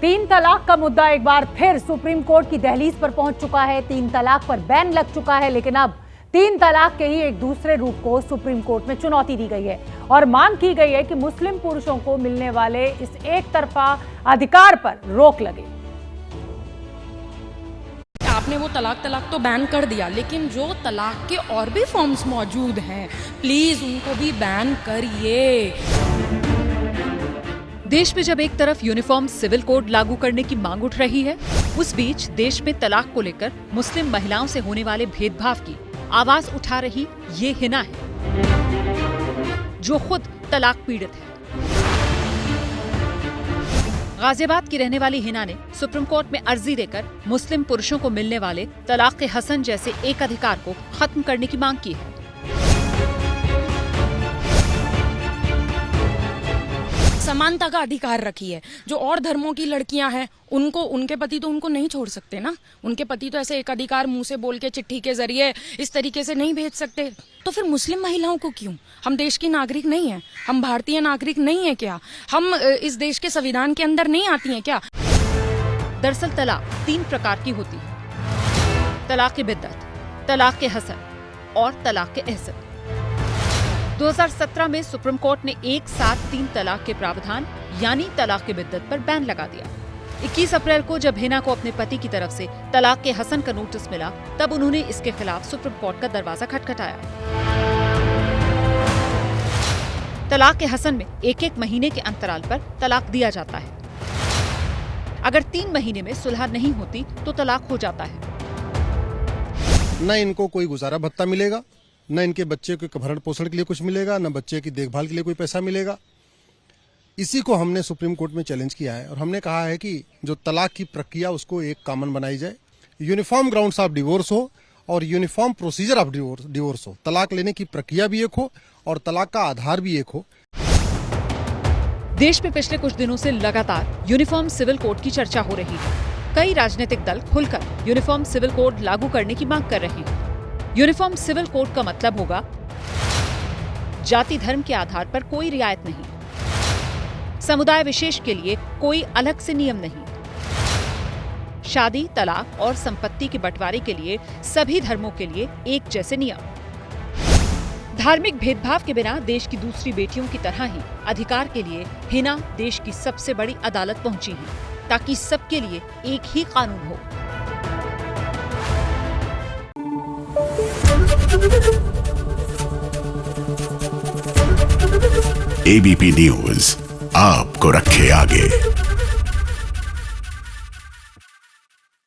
तीन तलाक का मुद्दा एक बार फिर सुप्रीम कोर्ट की दहलीज पर पहुंच चुका है। तीन तलाक पर बैन लग चुका है, लेकिन अब तीन तलाक के ही एक दूसरे रूप को सुप्रीम कोर्ट में चुनौती दी गई है और मांग की गई है कि मुस्लिम पुरुषों को मिलने वाले इस एक तरफा अधिकार पर रोक लगे। आपने वो तलाक तो बैन कर दिया, लेकिन जो तलाक के और भी फॉर्म्स मौजूद हैं, प्लीज उनको भी बैन करिए। देश में जब एक तरफ यूनिफॉर्म सिविल कोड लागू करने की मांग उठ रही है, उस बीच देश में तलाक को लेकर मुस्लिम महिलाओं से होने वाले भेदभाव की आवाज उठा रही ये हिना है, जो खुद तलाक पीड़ित है। गाजियाबाद की रहने वाली हिना ने सुप्रीम कोर्ट में अर्जी देकर मुस्लिम पुरुषों को मिलने वाले तलाक हसन जैसे एक अधिकार को खत्म करने की मांग की है। समानता का अधिकार रखी है। जो और धर्मों की लड़कियां हैं, उनको उनके पति तो उनको नहीं छोड़ सकते ना। उनके पति तो ऐसे एक अधिकार मुंह से बोल के चिट्ठी के जरिए इस तरीके से नहीं भेज सकते। तो फिर मुस्लिम महिलाओं को क्यों? हम देश की नागरिक नहीं है? हम भारतीय नागरिक नहीं है क्या? हम इस देश के संविधान के अंदर नहीं आती हैं क्या? दरअसल तलाक तीन प्रकार की होती है: तलाक बिद्दत, तलाक हसन और तलाक एहसन। 2017 में सुप्रीम कोर्ट ने एक साथ तीन तलाक के प्रावधान यानी तलाक के बिद्दत पर बैन लगा दिया। 21 अप्रैल को जब हिना को अपने पति की तरफ से तलाक के हसन का नोटिस मिला, तब उन्होंने इसके खिलाफ सुप्रीम कोर्ट का दरवाजा खटखटाया। तलाक के हसन में एक महीने के अंतराल पर तलाक दिया जाता है। अगर 3 महीने में सुलह नहीं होती तो तलाक हो जाता है। न इनको कोई गुजारा भत्ता मिलेगा, न इनके बच्चे के भरण पोषण के लिए कुछ मिलेगा, न बच्चे की देखभाल के लिए कोई पैसा मिलेगा। इसी को हमने सुप्रीम कोर्ट में चैलेंज किया है और हमने कहा है कि जो तलाक की प्रक्रिया उसको एक कॉमन बनाई जाए, यूनिफॉर्म ग्राउंड्स ऑफ डिवोर्स हो और यूनिफॉर्म प्रोसीजर ऑफ डिवोर्स हो। तलाक लेने की प्रक्रिया भी एक हो और तलाक का आधार भी एक हो। देश में पिछले कुछ दिनों से लगातार यूनिफॉर्म सिविल कोड की चर्चा हो रही है। कई राजनीतिक दल खुलकर यूनिफॉर्म सिविल कोड लागू करने की मांग कर रहे हैं। यूनिफॉर्म सिविल कोड का मतलब होगा जाति धर्म के आधार पर कोई रियायत नहीं, समुदाय विशेष के लिए कोई अलग से नियम नहीं, शादी, तलाक और संपत्ति के बंटवारे के लिए सभी धर्मों के लिए एक जैसे नियम। धार्मिक भेदभाव के बिना देश की दूसरी बेटियों की तरह ही अधिकार के लिए हिना देश की सबसे बड़ी अदालत पहुंची है, ताकि सबके लिए एक ही कानून हो। एबीपी न्यूज आपको रखे आगे।